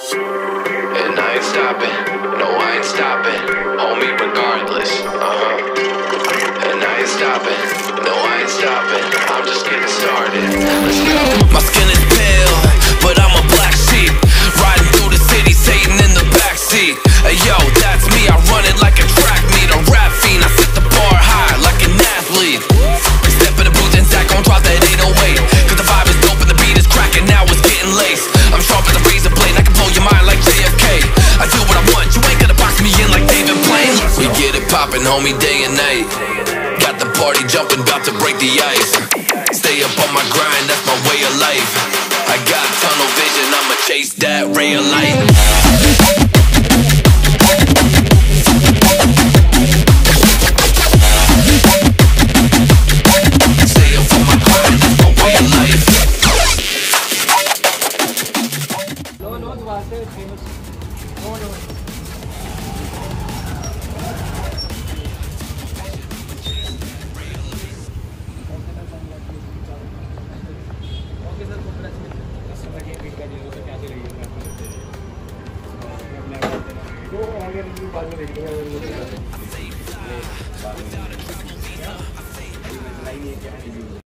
And I ain't stopping, no I ain't stopping, homie regardless, And I ain't stopping, no I ain't stopping, I'm just getting started, let's go. My skin is pale, but I'm a black sheep, riding through the city, Satan in the backseat. Hey yo, that's me, I run it like a track meet, a rap fiend, I set the bar high like an athlete. Step in the booth and Zach gon' drop that 808, cause the vibe is dope and the beat is cracking, now it's getting laced. I'm sharp as a razor blade, I can blow your mind like JFK. I do what I want, you ain't gonna box me in like David Blaine. We get it poppin', homie, day and night. Got the party jumping, about to break the ice. Stay up on my grind, that's my way of life. I got tunnel vision, I'ma chase that ray of light. तो